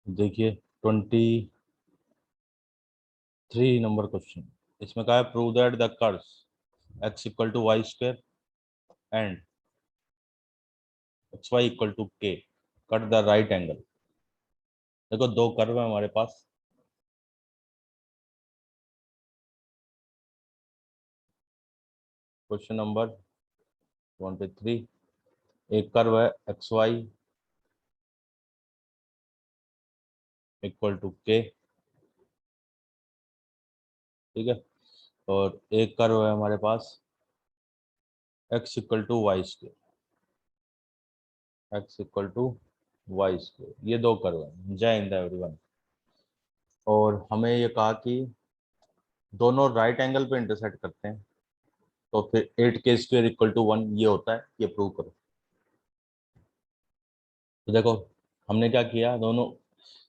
देखिए 23 number question. इसमें कहा है prove that the curves x equal to y square and x y equal to k cut the right angle. देखो दो curve है हमारे पास। Question number 23। एक कर्व है एक्स वाई इक्वल टू के, ठीक है। और एक कर्व है हमारे पास x equal to y square, x equal to y square. ये दो कर्व है। जय हिंद एवरीवन। और हमें ये कहा कि दोनों राइट एंगल पे इंटरसेक्ट करते हैं, तो फिर 8k स्क्वायर इक्वल टू 1 ये होता है। ये प्रूव करो। तो देखो हमने क्या किया, दोनों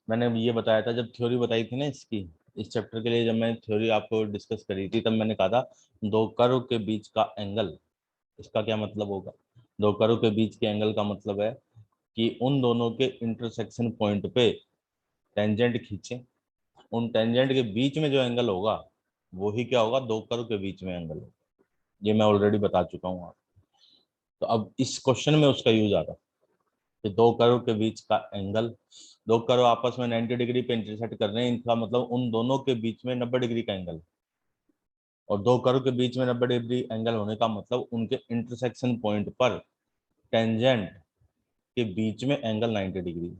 मैंने ये बताया था जब थ्योरी बताई थी ना इसकी, इस चैप्टर के लिए जब मैंने थ्योरी आपको डिस्कस करी थी, तब मैंने कहा था दो कर्व के बीच का एंगल, इसका क्या मतलब होगा। दो कर्व के बीच के एंगल का मतलब है कि उन दोनों के इंटरसेक्शन पॉइंट पे टेंजेंट खींचें, उन टेंजेंट के बीच में जो एंगल होगा वो ही क्या होगा, दो कर्व के बीच में एंगल होगा। ये मैं ऑलरेडी बता चुका हूँ आप। तो अब इस क्वेश्चन में उसका यूज आता है कि दो कर्व के बीच का एंगल, दो कर्व आपस में 90 डिग्री पे इंटरसेक्ट कर रहे हैं, इनका मतलब उन दोनों के बीच में 90 डिग्री का एंगल। और दो कर्व के बीच में 90 डिग्री एंगल होने का मतलब उनके इंटरसेक्शन पॉइंट पर टेंजेंट के बीच में एंगल 90 डिग्री।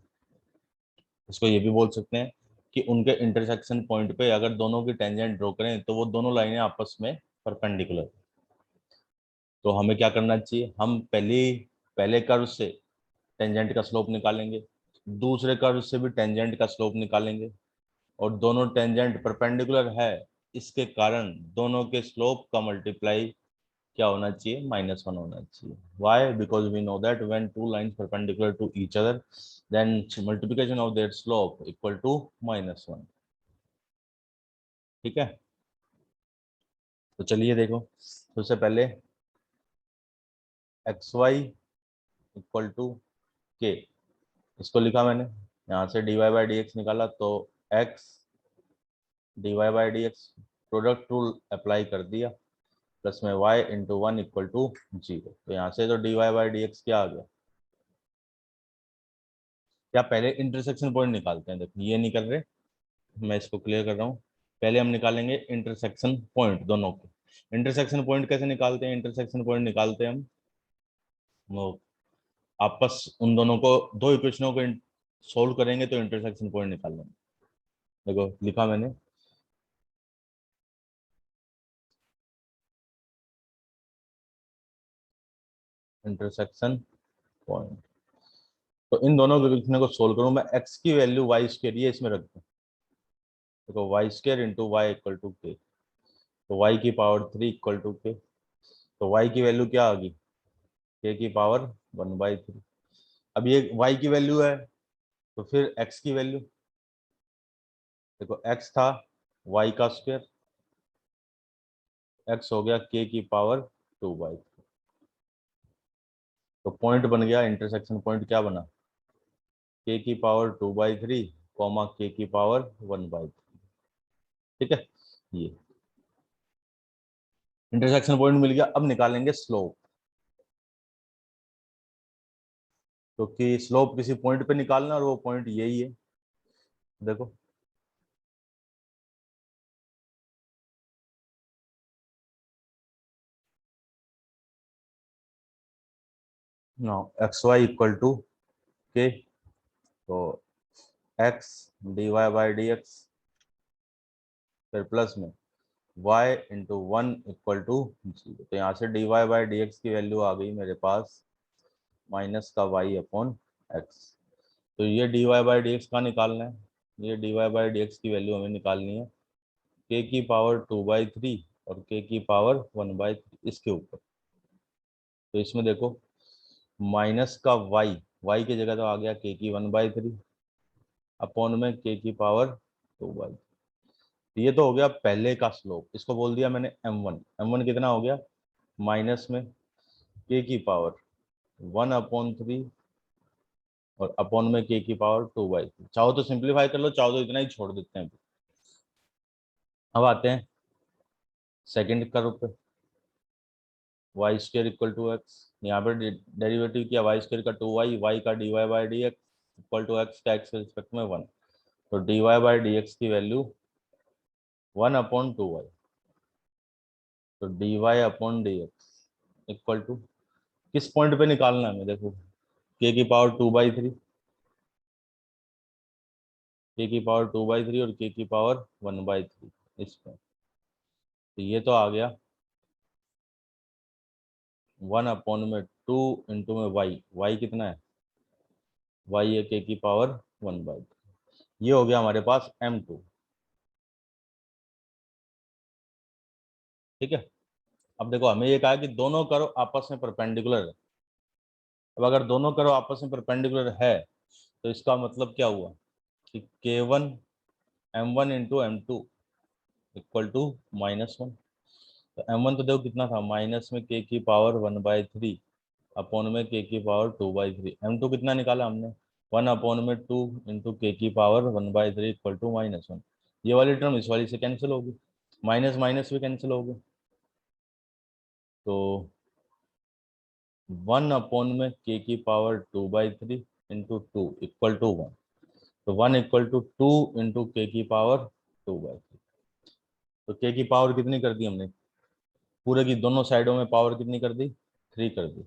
इसको ये भी बोल सकते हैं कि उनके इंटरसेक्शन पॉइंट पे अगर दोनों की टेंजेंट ड्रॉ करें तो वो दोनों लाइनें आपस में परपेंडिकुलर। तो हमें क्या करना चाहिए, हम पहले कर्व से टेंजेंट का स्लोप निकालेंगे, दूसरे कर्व से भी टेंजेंट का स्लोप निकालेंगे, और दोनों टेंजेंट परपेंडिकुलर है, इसके कारण दोनों के स्लोप का मल्टीप्लाई क्या होना चाहिए, -1 होना चाहिए। Why? Because we know that when two lines perpendicular to each other then multiplication of their slope equal to -1। ठीक है। तो चलिए देखो, सबसे पहले एक्स वाई इक्वल टू के, इसको लिखा मैंने। यहाँ से d y by d x निकाला तो x d y by d x, product rule apply कर दिया, प्लस में y इंटू 1 इक्वल टू 0। तो यहाँ से तो d y by d x क्या आ गया। क्या पहले इंटरसेक्शन पॉइंट निकालते हैं, देखो ये नहीं कर रहे, मैं इसको क्लियर कर रहा हूँ। पहले हम निकालेंगे इंटरसेक्शन पॉइंट दोनों के। इंटरसेक्शन पॉइंट कैसे निकालते हैं, इंटरसेक्शन पॉइंट निकालते हैं हम वो आपस उन दोनों को, दो इक्वेशनों को सोल्व करेंगे तो इंटरसेक्शन पॉइंट निकाल लेंगे। देखो लिखा मैंने, इंटरसेक्शन पॉइंट। तो इन दोनों इक्वेशन को सोल्व करूं मैं, एक्स की वैल्यू वाई स्क्वायर ये इसमें रख दूं। देखो y square into y equal to k, तो वाई की पावर 3 इक्वल टू के। तो वाई की वैल्यू क्या आ गई, के की पावर 1/3। अब ये वाई की वैल्यू है, तो फिर एक्स की वैल्यू, देखो एक्स था वाई का स्क्वायर, एक्स हो गया के की पावर 2/3। तो पॉइंट बन गया, इंटरसेक्शन पॉइंट क्या बना, के की पावर 2/3 कॉमा के की पावर 1/3। ठीक है। ये इंटरसेक्शन पॉइंट मिल गया। अब निकालेंगे स्लोप, क्योंकि स्लोप किसी पॉइंट पे निकालना और वो पॉइंट यही है। देखो no, x y equal to k, तो x d y by d x, फिर प्लस में y इंटू 1 इक्वल टू 0। तो यहाँ से d y by d x की वैल्यू आ गई मेरे पास माइनस का y अपॉन एक्स। तो ये d y by d x का निकालना है, ये d y by d x की वैल्यू हमें निकालनी है, के की पावर 2/3 और के की पावर 1/3 इसके ऊपर। तो इसमें देखो माइनस का y की जगह तो आ गया के की 1/3 अपॉन में के की पावर 2/3। ये तो हो गया पहले का स्लोप, इसको बोल दिया मैंने m1। m1 कितना हो गया, माइनस में के की पावर 1/3 और अपॉन में k की पावर 2/3। चाहो तो सिंप्लीफाई कर लो, चाहो तो इतना ही छोड़ देते हैं। अब आते हैं सेकंड कर्व पे, y square equal to x. यहाँ पे डेरिवेटिव किया, वाई स्क्र का 2y, वाई का dy by d x equal to x का एक्स के रिस्पेक्ट में 1। तो dy बाई डी एक्स की वैल्यू 1/2y। तो dy upon d x equal to, किस पॉइंट पे निकालना है हमें, देखो k की पावर 2/3, k की पावर 2/3 और k की पावर 1/3 इस पर। तो ये तो आ गया 1/2 इंटू में y कितना है, y है k की पावर 1/2। ये हो गया हमारे पास m2। ठीक है। अब देखो हमें ये कहा कि दोनों कर्व आपस में परपेंडिकुलर है। अब अगर दोनों कर्व आपस में परपेंडिकुलर है तो इसका मतलब क्या हुआ कि k1 m1 into m2 equal to -1। तो m1 तो देखो कितना था, माइनस में k की पावर 1/3 अपॉन में k की पावर 2/3। m2 कितना निकाला हमने, 1/2 इंटू k की पावर 1/3 इक्वल टू -1। ये वाली टर्म इस वाली से कैंसिल होगी, माइनस माइनस भी कैंसिल होगी। तो 1/, में k की पावर 2/3 इंटू 2 इक्वल टू 1। तो 1 इक्वल टू 2 इंटू k की पावर 2/3। तो k की पावर कितनी कर दी हमने, पूरे की दोनों साइडों में पावर कितनी कर दी, 3 कर दी।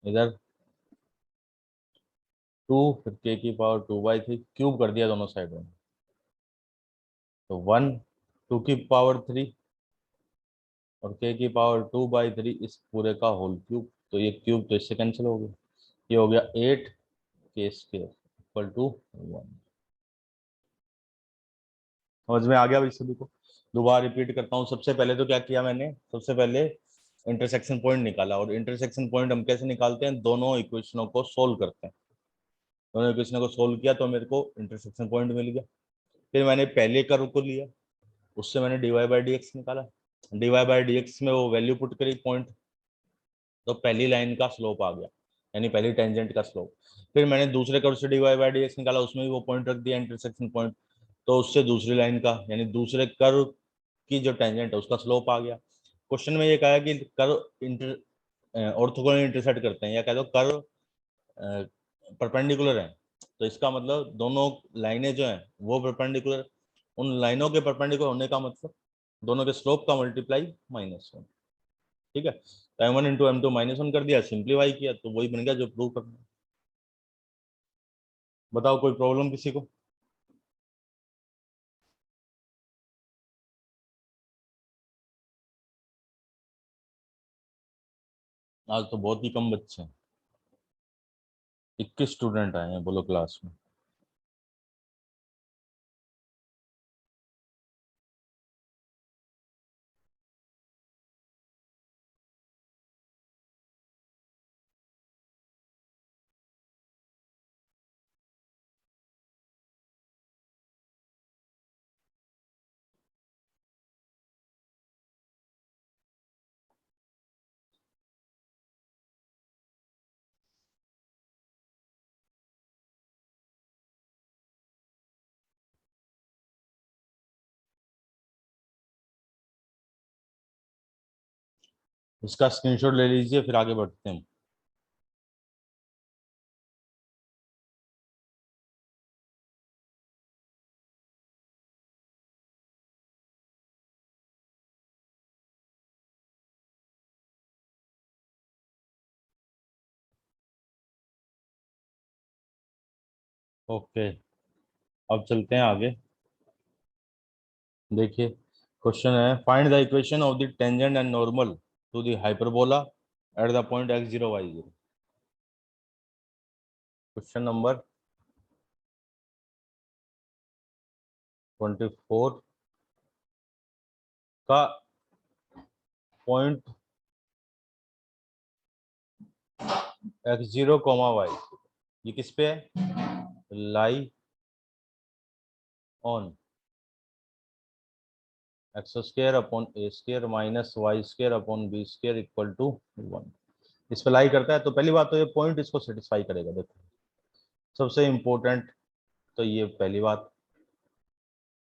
इधर 2, फिर k की पावर 2/3 क्यूब कर दिया दोनों साइडों में। तो 1, 2 की पावर 3 और k की पावर 2/3 इस पूरे का होल क्यूब। तो ये क्यूब तो इससे कैंसिल हो गया, ये हो गया 8k² इक्वल टू 1। समझ में आ गया भाई सभी को। दोबारा रिपीट करता हूँ, सबसे पहले तो क्या किया मैंने, सबसे पहले इंटरसेक्शन पॉइंट निकाला। और इंटरसेक्शन पॉइंट हम कैसे निकालते हैं, दोनों इक्वेशनों को सोल्व करते हैं। दोनों इक्वेशनों को सोल्व किया तो मेरे को इंटरसेक्शन पॉइंट मिल गया। फिर मैंने पहले कर्व को लिया, उससे मैंने dy बाई डी एक्स निकाला। dy बाई डी एक्स में वो वैल्यू पुट करी पॉइंट, तो पहली लाइन का स्लोप आ गया, यानी पहली टेंजेंट का स्लोप। फिर मैंने दूसरे कर्व से dy बाई डी एक्स निकाला, उसमें भी वो पॉइंट रख दिया इंटरसेक्शन पॉइंट, तो उससे दूसरी लाइन का यानी दूसरे कर्व की जो टेंजेंट है उसका स्लोप आ गया। क्वेश्चन में ये कहा है कि कर्व इंटर ऑर्थोगोनल इंटरसेक्ट करते हैं, या कह दो कर्व परपेंडिकुलर है। तो इसका मतलब दोनों लाइनें जो हैं वो परपेंडिकुलर, उन लाइनों के परपेंडिकुलर होने का मतलब दोनों के स्लोप का मल्टीप्लाई -1। ठीक है। तो m1 इंटू m2 -1 कर दिया, सिंप्लीफाई किया तो वही बन गया जो प्रूव करना है। बताओ कोई प्रॉब्लम किसी को। आज तो बहुत ही कम बच्चे हैं, 21 स्टूडेंट आए हैं बोलो क्लास में। इसका स्क्रीनशॉट ले लीजिए, फिर आगे बढ़ते हैं। ओके, अब चलते हैं आगे। देखिए क्वेश्चन है, find the equation of the tangent and normal to the hyperbola at the point x0 y0। Question number 24 का पॉइंट x0, y, ये किस पे है, lie on x² upon a² minus y² upon b² equal to 1। इस पे लाई करता है तो पहली बात तो ये पॉइंट इसको सेटिस्फाई करेगा। देखो सबसे इम्पोर्टेंट तो ये पहली बात,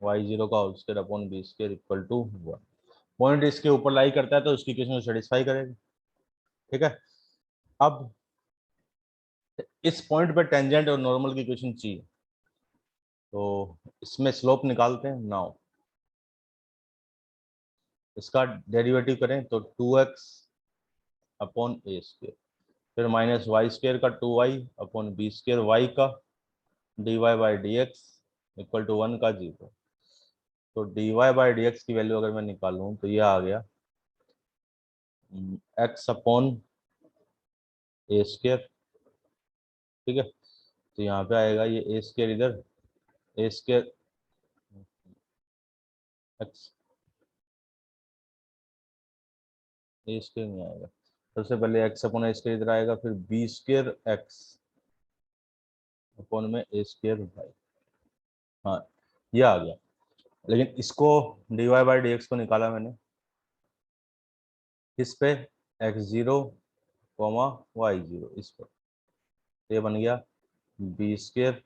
y0 का whole square upon b square equal to 1। Point इसके ऊपर लाई करता है तो उसकी इक्वेशन को सेटिस्फाई करेगा। ठीक है, अब इस पॉइंट पे टेंजेंट और नॉर्मल की इक्वेशन चाहिए, तो इसमें स्लोप निकालते हैं। नाउ इसका डेरिवेटिव करें तो 2x अपॉन ए स्क्वायर, फिर माइनस वाई स्क्वायर का 2y upon b square y का dy by d x equal to 1 का 0। तो dy बाई डी एक्स की वैल्यू अगर मैं निकालूं तो ये आ गया x अपॉन ए स्क्वायर। ठीक है, तो यहाँ पे आएगा ये ए स्क्वायर, इधर ए स्क्वायर एक्स, ए स्क्वायर नहीं आएगा, सबसे पहले एक्स अपॉन ए स्क्वायर इधर आएगा, फिर बी स्क्वायर एक्स अपॉन में ए स्क्वायर वाई। हाँ, ये आ गया। लेकिन इसको d y by d x को निकाला मैंने इस पे x0 y0 इस पर, तो ये बन गया बी स्क्वायर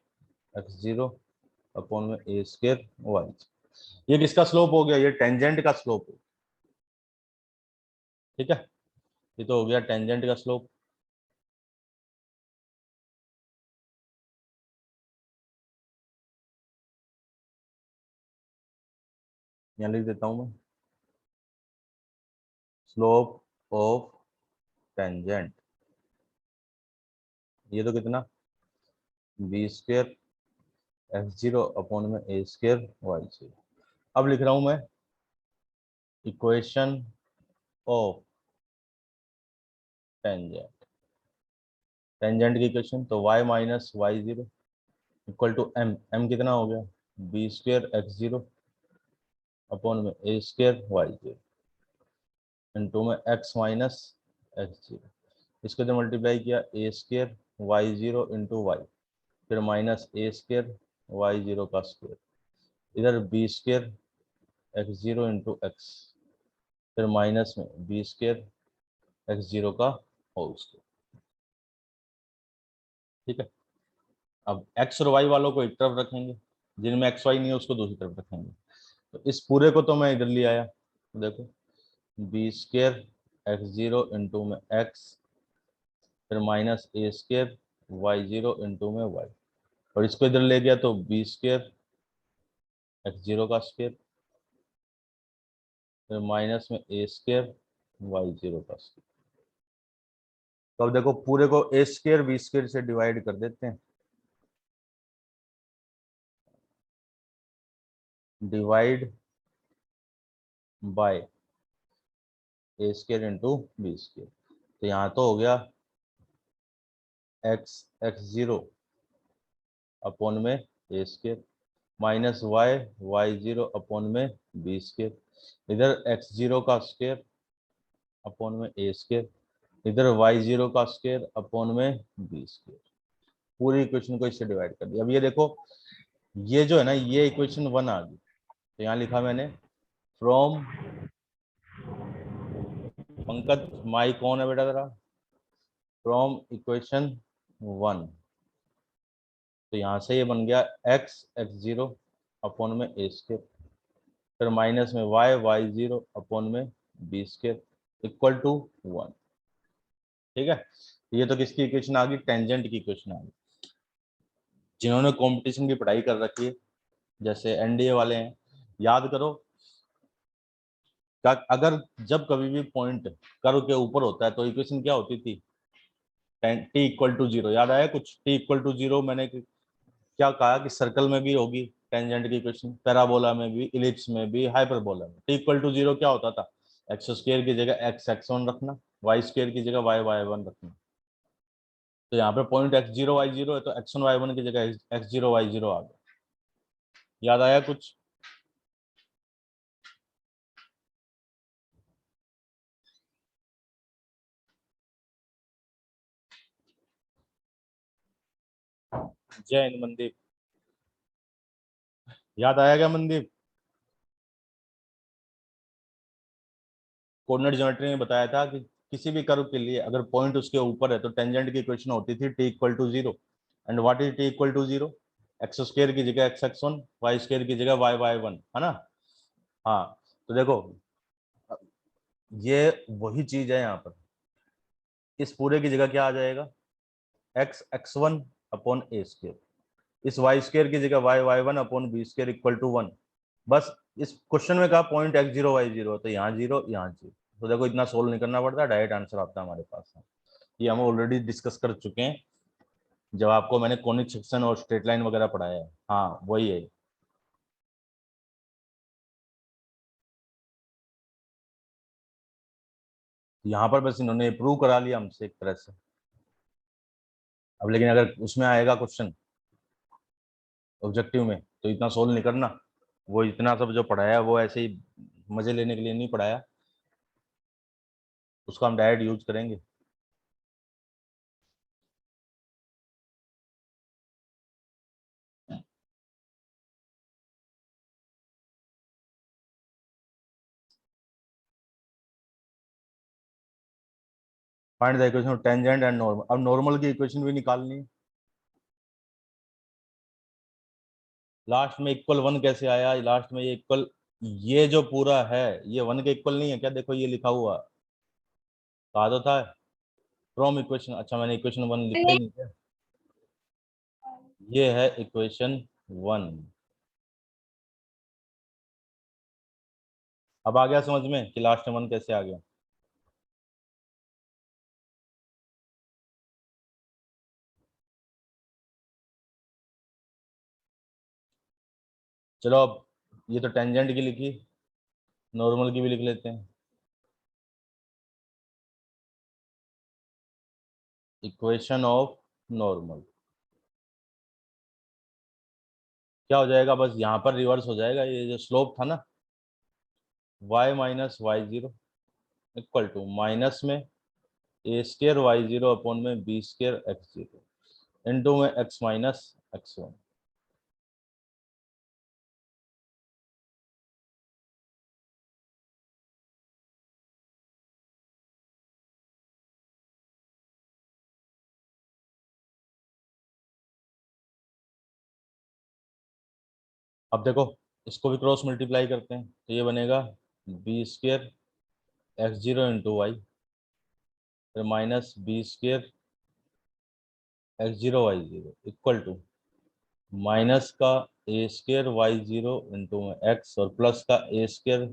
x0 अपॉन में ए स्क्वायर वाई। ये किसका स्लोप हो गया? ये टेंजेंट का स्लोप हो। ठीक है, ये तो हो गया टेंजेंट का स्लोप। यहाँ लिख देता हूं मैं, स्लोप ऑफ टेंजेंट, ये तो कितना, बी स्क्वायर x0 अपॉन में ए स्क्वायर y0। अब लिख रहा हूं मैं इक्वेशन ऑफ टेंजेंट, टेंजेंट की इक्वेशन तो y minus y0 equal to m, m कितना हो गया, बी स्क्वायर x0 अपॉन में ए स्क्वायर y0 इंटू में x माइनस x0। इसको जो मल्टीप्लाई किया a square y0 into y, फिर माइनस ए स्क्वायर y0 का स्क्वायर, इधर b square x0 into x, फिर माइनस में बी स्क्वायर x0 का होल स्क्वायर। ठीक है, अब x और y वालों को एक तरफ रखेंगे, जिनमें x y नहीं है उसको दूसरी तरफ रखेंगे। तो इस पूरे को तो मैं इधर ले आया, देखो बी स्क्वायर x0 इंटू में x, फिर minus a square y0 into में y, और इसको इधर ले गया तो बी स्क्वायर x0 का स्क्वायर, फिर माइनस में ए स्क्वायर y0 का स्क्वायर। तो अब देखो पूरे को ए स्क्वायर बी स्क्वायर से डिवाइड कर देते हैं, divide by a square into b square. तो यहाँ तो हो गया एक्स x0 अपॉन में a square minus y y0 upon में बी स्क्वायर, इधर x0 का स्क्वायर अपॉन में ए स्क्वायर, इधर y0 का स्क्वायर अपॉन में बी स्क्वायर। पूरी इक्वेशन को इससे डिवाइड कर दिया। अब ये देखो, ये जो है ना, ये इक्वेशन 1 आ गई, तो यहाँ लिखा मैंने फ्रॉम, पंकज माई कौन है बेटा तेरा, फ्रॉम इक्वेशन 1, तो यहाँ से ये बन गया x0 अपॉन में ए स्क्वायर, फिर माइनस में y0 अपॉन में बी स्क्वायर इक्वल टू 1। ठीक है, ये तो किसकी इक्वेशन आ गई, टेंजेंट की इक्वेशन आ गई। जिन्होंने कंपटीशन की पढ़ाई कर रखी है, जैसे एनडीए वाले हैं, याद करो अगर जब कभी भी पॉइंट कर्व के ऊपर होता है तो इक्वेशन क्या होती थी, टी इक्वल टू जीरो। याद आया कुछ, टी इक्वल टू जीरो मैंने क्या कहा कि सर्कल में भी होगी टेंजेंट की इक्वेशन, पैराबोला में भी, इलिप्स में भी, हाइपरबोला में। टी इक्वल टू जीरो क्या होता था, एक्स स्क्वायर की जगह एक्स x1 रखना, वाई स्क्वायर की जगह वाई y1 रखना। तो यहाँ पे पॉइंट x0 y0 है तो x1 y1 की जगह x0 y0 आ गया। याद आया कुछ? जय हिंद मनदीप, याद आया क्या मनदीप? कोऑर्डिनेट ज्योमेट्री में बताया था कि किसी भी कर्व के लिए अगर पॉइंट उसके ऊपर है तो टेंजेंट की इक्वेशन होती थी t equal to zero. And what is t equal to 0? X square की जगह x x one, y square की जगह वाई वाई वन, है ना? हाँ, तो देखो ये वही चीज है यहाँ पर। इस पूरे की जगह क्या आ जाएगा? X x one upon a square. इस वाई स्क्वायर की जगह y y one upon b square equal to 1। बस इस क्वेश्चन में कहा point x zero y zero, तो यहाँ जीरो यहाँ जीरो। तो देखो इतना सोल्व नहीं करना पड़ता, डायरेक्ट आंसर आता है हमारे पास। ये हम ऑलरेडी डिस्कस कर चुके हैं जब आपको मैंने कॉनिक सेक्शन और स्ट्रेट लाइन वगैरह पढ़ाया है। हाँ वही है। यहाँ पर बस इन्होंने प्रूव करा लिया हमसे एक तरह से। अब लेकिन अगर उसमें आएगा क्वेश्चन ऑब्जेक्टिव में तो इतना सोल्व नहीं करना। वो इतना सब जो पढ़ाया वो ऐसे ही मजे लेने के लिए नहीं पढ़ाया, उसको हम डायरेक्ट यूज करेंगे। Find the equation of tangent and normal. अब नॉर्मल की इक्वेशन भी निकालनी है। लास्ट में इक्वल वन कैसे आया? लास्ट में ये इक्वल, ये जो पूरा है ये वन के इक्वल नहीं है क्या? देखो ये लिखा हुआ, कहा तो था फ्रॉम इक्वेशन। अच्छा मैंने इक्वेशन वन लिखा ही नहीं था। ये है इक्वेशन वन। अब आ गया समझ में कि लास्ट में वन कैसे आ गया? चलो अब ये तो टेंजेंट की लिखी, नॉर्मल की भी लिख लेते हैं। इक्वेशन ऑफ नॉर्मल क्या हो जाएगा? बस यहाँ पर रिवर्स हो जाएगा, ये जो स्लोप था ना, y minus y zero equal to minus में a square y zero upon में b square x zero into में एक्स माइनस एक्स वन। अब देखो इसको भी क्रॉस मल्टीप्लाई करते हैं तो ये बनेगा b square x zero into y, फिर minus b square x zero y zero equal to minus का a square y zero into में एक्स और प्लस का ए स्केयर,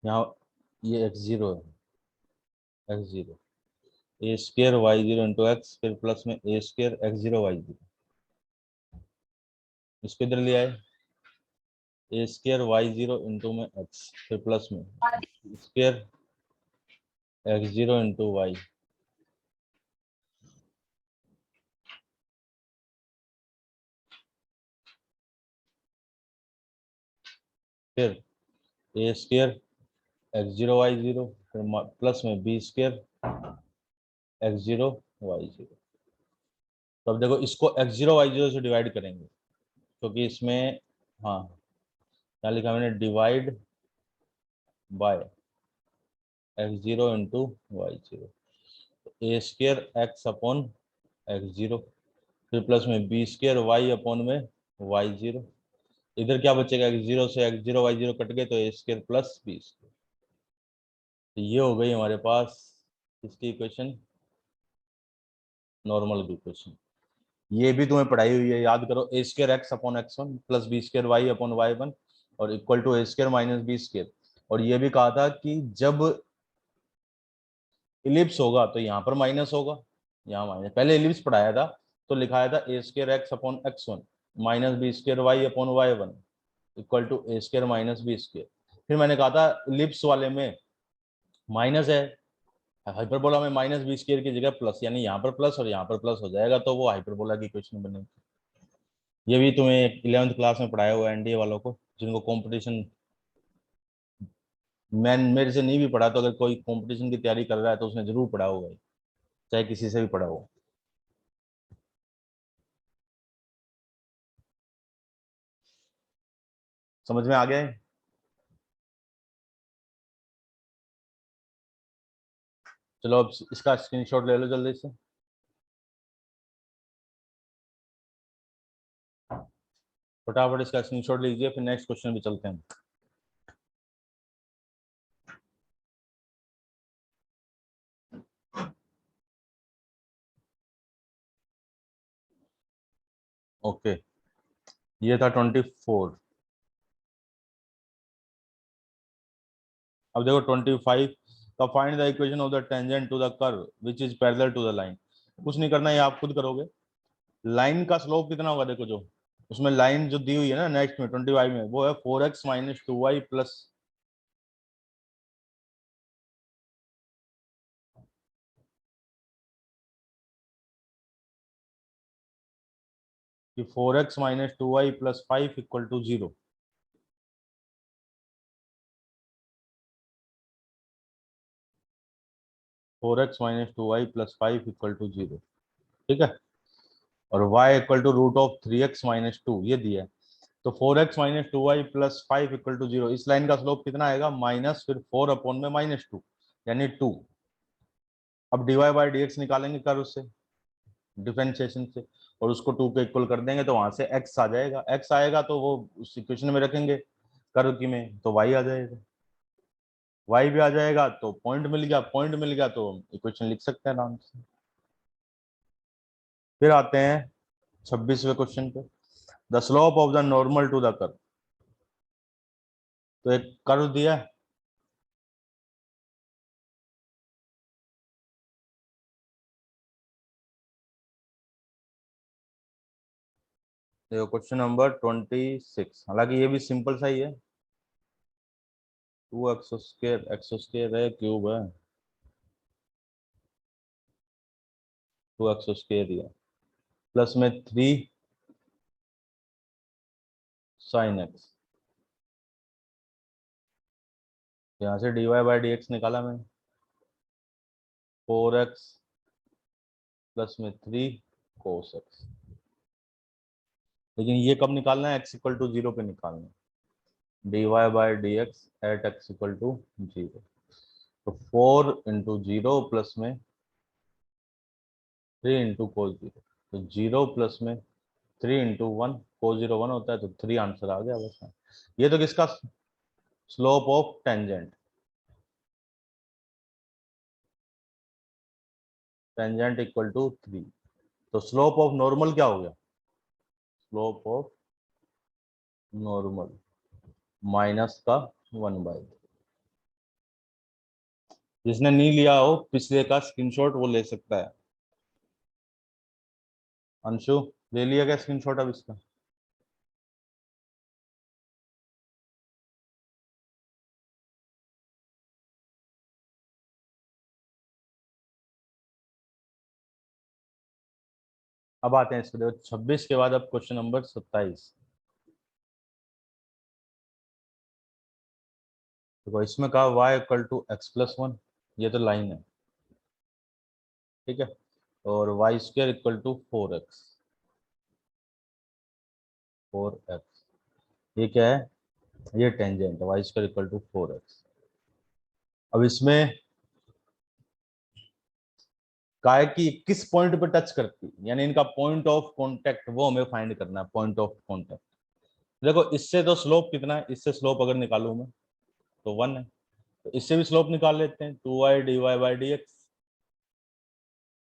यहाँ ये एक्स जीरो है, x zero a square y zero into x, फिर plus में a square x zero y zero, इसको इधर ले आए a square y zero into में एक्स, फिर प्लस में square x zero into y, फिर a square x zero y zero, फिर प्लस में b square x zero y zero. तो अब देखो इसको एक्स जीरो वाई जीरो से डिवाइड करेंगे क्योंकि इसमें, हाँ क्या लिखा मैंने, divide by x zero into y zero, a square x upon x zero, फिर प्लस में बी स्केयर वाई अपॉन में वाई जीरो। इधर क्या बचेगा? एक्स जीरो से x zero y zero cut गए तो ए स्केयर प्लस बी स्केयर। तो ये हो गई हमारे पास इसकी इक्वेशन, नॉर्मल की इक्वेशन। ये भी तुम्हें पढ़ाई हुई है, याद करो। A square x upon x one plus b square y upon y one और equal to a square minus b square. और ये भी कहा था कि जब इलिप्स होगा तो यहाँ पर माइनस होगा, यहाँ माइनस। पहले इलिप्स पढ़ाया था तो लिखाया था a square x upon x one minus b square y upon y one equal to a square minus b square. फिर मैंने कहा था इलिप्स वाले में माइनस है, हाइपरबोला में माइनस बी स्केयर की जगह प्लस, यानी यहाँ पर प्लस और यहाँ पर प्लस हो जाएगा तो वो हाइपरबोला की इक्वेशन बनेगी। ये भी तुम्हें 11th क्लास में पढ़ाया हुआ है एनडीए वालों को, जिनको कंपटीशन, मैं मेरे से नहीं भी पढ़ा तो अगर कोई कंपटीशन की तैयारी कर रहा है तो उसने जरूर पढ़ा होगा, चाहे किसी से भी पढ़ा हो। समझ में आ गया है? चलो अब इसका स्क्रीनशॉट ले लो जल्दी से। फटाफट इसका स्क्रीनशॉट लीजिए, फिर नेक्स्ट क्वेश्चन भी चलते हैं। ओके, ये था 24। अब देखो 25 का, find the equation of the tangent to the curve which is parallel to the line. कुछ नहीं करना, ये आप खुद करोगे। लाइन का स्लोप कितना होगा, देखो जो उसमें लाइन जो दी हुई है ना नेक्स्ट में 25 में, वो है 4x माइनस 2y प्लस, कि 4x minus 2y plus 5 equal to 0। 4x minus 2y plus 5 equal to 0, ठीक है। और y equal to root of 3x minus 2 ये दिया है। तो 4x minus 2y plus 5 equal to 0, इस लाइन का स्लोप कितना आएगा, माइनस फिर 4 अपॉन में माइनस 2 यानी 2। अब dy बाई डी एक्स निकालेंगे कर्व से, डिफरेंशिएशन से, और उसको 2 के इक्वल कर देंगे तो वहां से x आ जाएगा। x आएगा तो वो उस इक्वेशन में रखेंगे कर्व की में, तो y आ जाएगा। y भी आ जाएगा तो पॉइंट मिल गया, पॉइंट मिल गया तो इक्वेशन लिख सकते हैं आराम से। फिर आते हैं 26वें क्वेश्चन पे। The slope of the normal to the curve. तो एक कर्व दिया है, देखो क्वेश्चन नंबर 26, हालांकि ये भी सिंपल सा ही है। 2x² x² है, क्यूब है, 2x² दिया, प्लस में 3 sin x। यहाँ से dy बाई डी एक्स निकाला मैंने, 4x प्लस में 3 cos x। लेकिन ये कब निकालना है, x इक्वल टू 0 पे निकालना है। dy by d x at x equal to 0, तो 4 × 0 प्लस में 3 × cos 0, तो 0 प्लस में 3 × 1, cos 0 1 होता है, तो 3 आंसर आ गया बस। ये तो किसका, slope of tangent. Tangent equal to 3, तो स्लोप ऑफ नॉर्मल क्या हो गया, स्लोप ऑफ नॉर्मल माइनस का 1/3। जिसने नहीं लिया हो पिछले का स्क्रीनशॉट वो ले सकता है। अंशु ले लिया क्या स्क्रीनशॉट अब इसका? अब आते हैं इस पे, 26 के बाद अब क्वेश्चन नंबर 27। देखो इसमें कहा y equal to x plus 1, ये तो लाइन है, ठीक है। और y² इक्वल टू 4x, ये क्या है, ये tangent y² equal to 4x। अब इसमें का है कि किस पॉइंट पे टच करती है, यानी इनका पॉइंट ऑफ कांटेक्ट वो हमें फाइंड करना है, पॉइंट ऑफ कांटेक्ट। देखो इससे तो स्लोप कितना है, इससे स्लोप अगर निकालूं मैं तो 1 है, तो इससे भी स्लोप निकाल लेते हैं, 2y dy by d x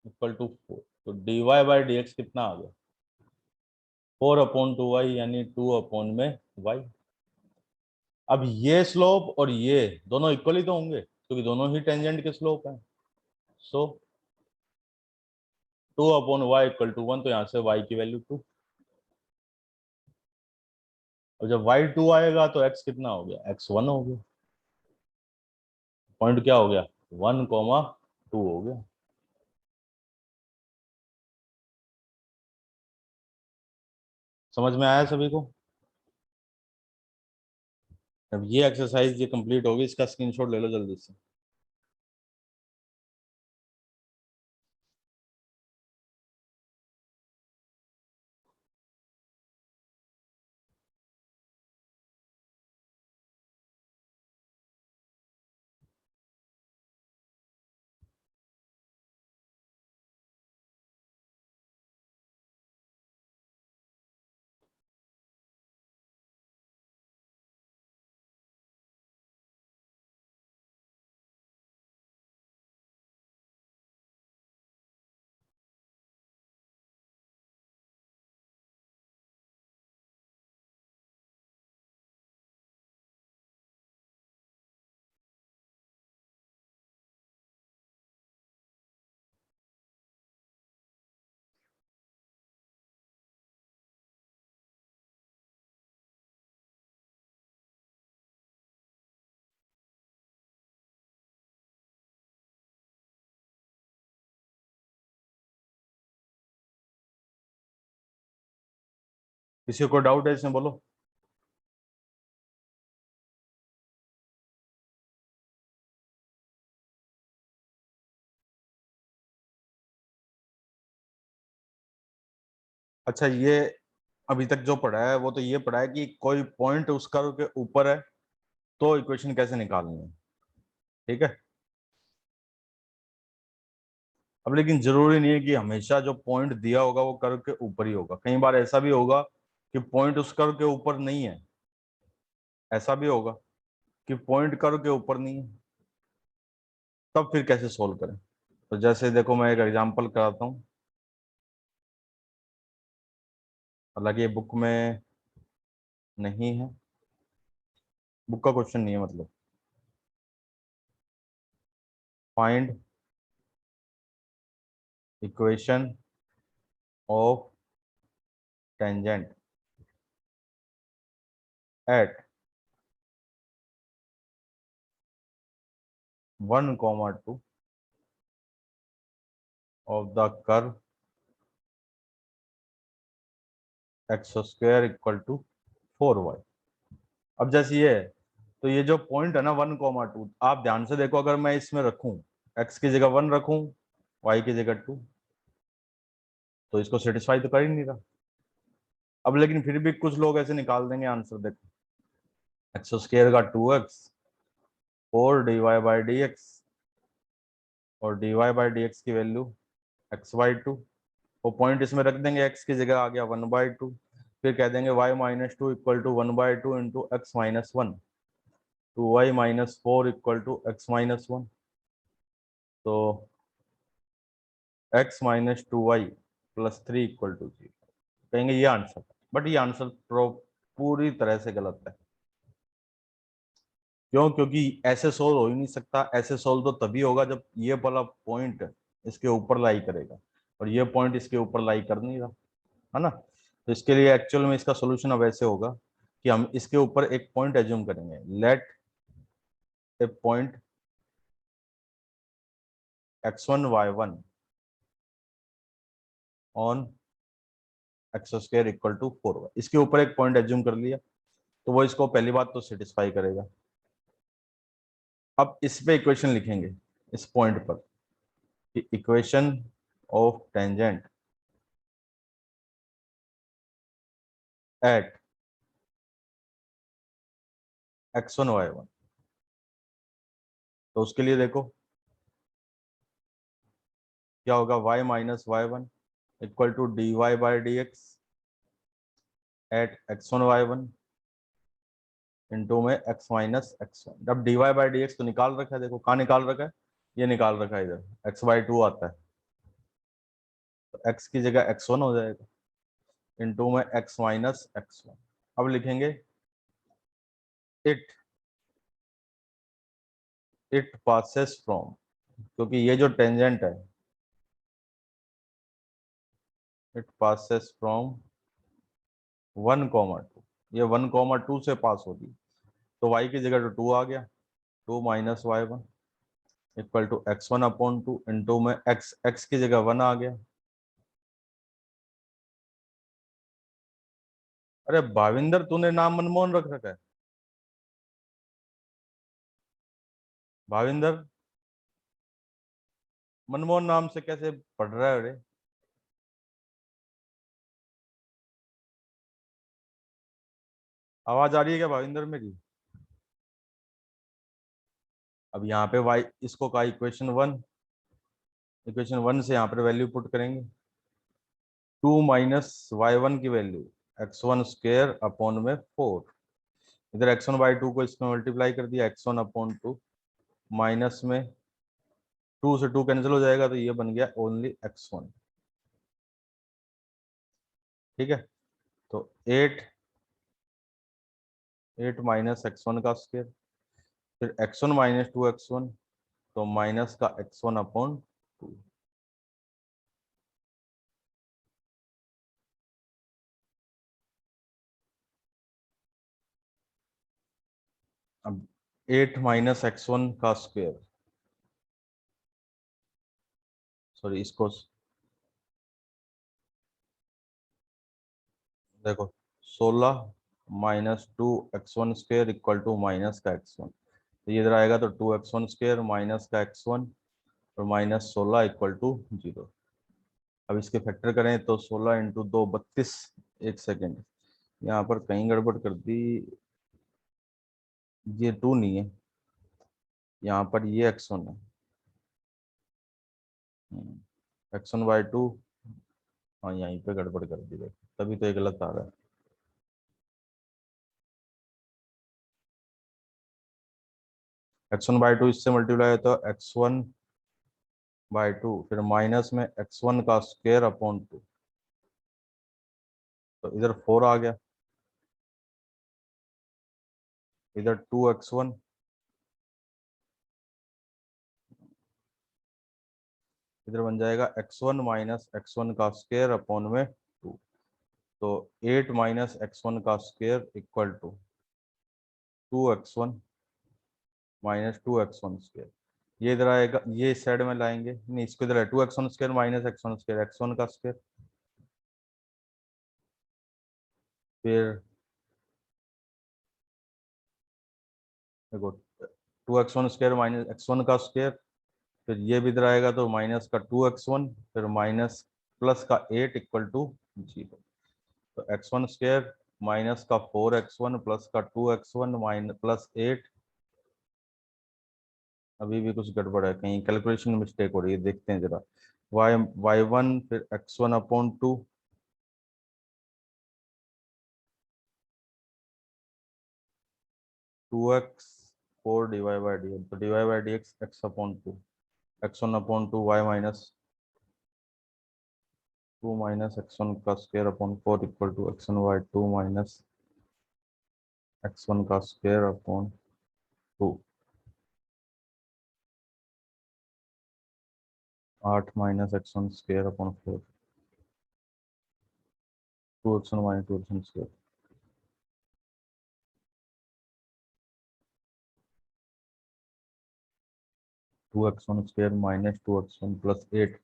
equal to 4, तो dy बाई डी एक्स कितना आ गया, 4/2y यानी 2 में y। अब ये स्लोप और ये दोनों इक्वल ही तो होंगे, क्योंकि दोनों ही टेंजेंट के स्लोप हैं। सो 2/y इक्वल टू 1, तो यहाँ से y की वैल्यू 2। और जब y 2 आएगा तो x कितना हो गया, x 1 हो गया। पॉइंट क्या हो गया, 1,2 हो गया। समझ में आया सभी को? अब ये एक्सरसाइज ये कंप्लीट होगी, इसका स्क्रीनशॉट ले लो जल्दी से। किसी को डाउट है इसमें बोलो। अच्छा, ये अभी तक जो पढ़ा है वो तो ये पढ़ा है कि कोई पॉइंट उस कर्व के ऊपर है तो इक्वेशन कैसे निकालनी है। ठीक है। अब लेकिन जरूरी नहीं है कि हमेशा जो पॉइंट दिया होगा वो कर्व के ऊपर ही होगा। कई बार ऐसा भी होगा कि पॉइंट उस कर्व के ऊपर नहीं है। ऐसा भी होगा कि पॉइंट कर्व के ऊपर नहीं है। तब फिर कैसे सोल्व करें? तो जैसे देखो, मैं एक एग्जांपल कराता हूँ। हालांकि ये बुक में नहीं है, बुक का क्वेश्चन नहीं है मतलब। Find equation of tangent at 1, 2 of the curve x² = 4y। अब जैसे ये है, तो ये जो पॉइंट है ना 1, 2, आप ध्यान से देखो, अगर मैं इसमें रखूं, x की जगह 1 रखूं, y की जगह 2, तो इसको सेटिस्फाई तो कर ही नहीं रहा। अब लेकिन फिर भी कुछ लोग ऐसे निकाल देंगे आंसर। देखो, x² का 2x और dy/dx, और dy/dx की वैल्यू x/2। वो पॉइंट इसमें रख देंगे, x की जगह आ गया 1/2। फिर कह देंगे y-2 = 1/2 into x-1, 2y-4 = x-1। तो x-2y + 3 = 0। कहेंगे ये आंसर, बट ये आंसर पूरी तरह से गलत है। क्यों? क्योंकि ऐसे सोल्व हो ही नहीं सकता। ऐसे सोल्व तो तभी होगा जब ये वाला पॉइंट इसके ऊपर लाई करेगा, और ये पॉइंट इसके ऊपर लाई कर नहीं रहा, है ना। तो इसके लिए एक्चुअल में इसका सोल्यूशन अब ऐसे होगा कि हम इसके ऊपर एक पॉइंट एज्यूम करेंगे। Let a point x1 y1 on x² = 4y। इसके ऊपर एक पॉइंट एज्यूम कर लिया तो वो इसको पहली बात तो सेटिस्फाई करेगा। अब इस पे इक्वेशन लिखेंगे, इस पॉइंट पर, कि equation of tangent at x1 y1। तो उसके लिए देखो क्या होगा, y-y1 = dy/dx eight x1 y1 into में x-x1। जब dy/dx तो निकाल रखा है, देखो कहाँ निकाल रखा है, ये निकाल रखा है इधर, x/2 आता है, तो x की जगह x1 हो जाएगा इंटू में x-x1। अब लिखेंगे इट इट पासेस फ्रॉम, क्योंकि ये जो टेंजेंट है, इट पासेस फ्रॉम 1, 2, ये 1, 2 से पास होगी, तो y की जगह तो 2 आ गया, 2 - y1 = x1/2 इंटू में x की जगह 1 आ गया। अरे भाविंदर, तूने नाम मनमोहन रख रखा है? भाविंदर, मनमोहन नाम से कैसे पढ़ रहा है? अरे आवाज आ रही है क्या भाविंदर मेरी? अब यहाँ पे y इसको का इक्वेशन 1 से यहाँ पर वैल्यू पुट करेंगे। 2 - y1 की वैल्यू x1² / 4। इधर x1/2 को इसमें मल्टीप्लाई कर दिया, x1/2 माइनस में 2 से 2 कैंसिल हो जाएगा, तो ये बन गया ओनली x1। ठीक है। तो 8 - x1 का स्क्वायर, फिर x1 - 2x1, तो माइनस का x1/2। अब 8 - x1 का स्क्वायर, सॉरी इसको देखो, 16 minus 2x1 square equal to minus का x1। तो ये इधर आएगा तो 2x1 स्क्वायर माइनस का x1 और माइनस 16 इक्वल टू 0। अब इसके फैक्टर करें तो 16 इंटू 2 32। एक सेकेंड, यहाँ पर कहीं गड़बड़ कर दी, ये 2 नहीं है, यहाँ पर ये x1 है। x1/2। हाँ यहीं पे गड़बड़ कर दी है, तभी तो ये गलत आ रहा है। x1/2 इससे मल्टीप्लाई होता है x1/2, फिर माइनस में x1 का स्क्वायर अपॉन 2। तो इधर 4 आ गया, इधर 2x1, इधर बन जाएगा x1 माइनस x1 का स्क्वायर अपॉन में 2। तो 8 माइनस x1 का square equal to 2x1 minus 2x1 square. ये इधर आएगा, ये इस साइड में लाएंगे, नहीं इसको इधर है 2x1 square minus x1 square, x1 का स्क्वायर, फिर देखो 2x1 स्क्वायर माइनस x1 का स्क्वायर, फिर ये भी इधर आएगा तो माइनस का 2x1, फिर माइनस प्लस का 8 इक्वल टू 0। तो x1 स्क्वायर माइनस का 4x1 प्लस का 2x1 माइनस प्लस 8। अभी भी कुछ गड़बड़ है, कहीं कैलकुलेशन मिस्टेक हो रही है, देखते हैं जरा। y1 फिर x1 upon 2, 2x 4 divide by d, तो divide by d x x upon 2, x1 upon 2 y minus 2 minus x1 का square upon 4 equal to x1/2 minus x1 का square upon 2। 8 minus x1 square upon 4, 2x1 minus 2x1 square. 2x1 square minus 2x1 plus 8।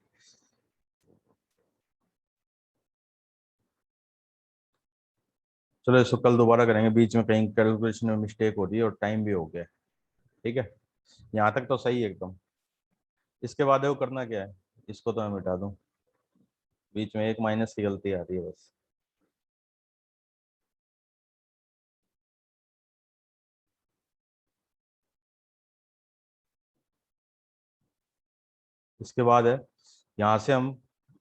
चलो इसको कल दोबारा करेंगे, बीच में कहीं calculation में मिस्टेक हो रही है और टाइम भी हो गया। ठीक है, यहाँ तक तो सही है एकदम। इसके बाद है वो करना क्या है, इसको तो मैं मिटा दूं, बीच में एक माइनस की गलती आ रही है बस। इसके बाद है, यहाँ से हम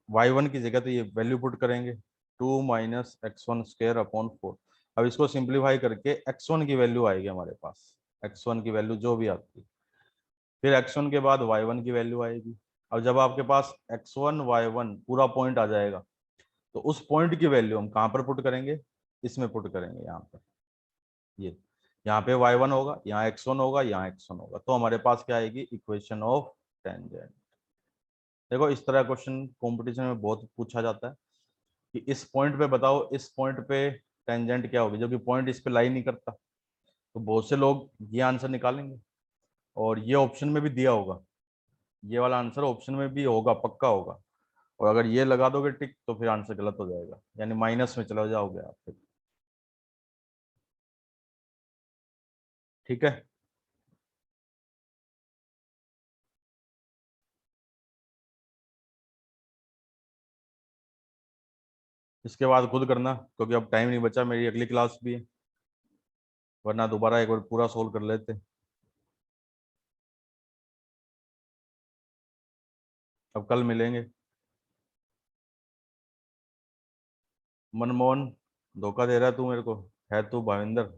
y1 की जगह तो ये वैल्यू पुट करेंगे, 2 माइनस x1 स्क्वायर अपॉन 4। अब इसको सिंप्लीफाई करके x1 की वैल्यू आएगी हमारे पास, x1 की वैल्यू जो भी आती है, फिर x1 के बाद y1 की वैल्यू आएगी। अब जब आपके पास x1 y1 पूरा पॉइंट आ जाएगा, तो उस पॉइंट की वैल्यू हम कहाँ पर पुट करेंगे, इसमें पुट करेंगे, यहाँ पर। ये यहाँ पे y1 होगा, यहाँ x1 होगा, यहाँ x1 होगा, तो हमारे पास क्या आएगी, इक्वेशन ऑफ टेंजेंट। देखो इस तरह क्वेश्चन कंपटीशन में बहुत पूछा जाता है कि इस पॉइंट पे बताओ, इस पॉइंट पे टेंजेंट क्या होगी, जबकि पॉइंट इस पे लाई नहीं करता। तो बहुत से लोग ये आंसर निकालेंगे, और ये ऑप्शन में भी दिया होगा, ये वाला आंसर ऑप्शन में भी होगा, पक्का होगा। और अगर ये लगा दोगे टिक तो फिर आंसर गलत हो जाएगा, यानी माइनस में चला जाओगे आप फिर। ठीक है, इसके बाद खुद करना, क्योंकि अब टाइम नहीं बचा, मेरी अगली क्लास भी है, वरना दोबारा एक बार पूरा सोल्व कर लेते। अब कल मिलेंगे। मनमोहन, धोखा दे रहा है तू मेरे को, है तू भाविंदर?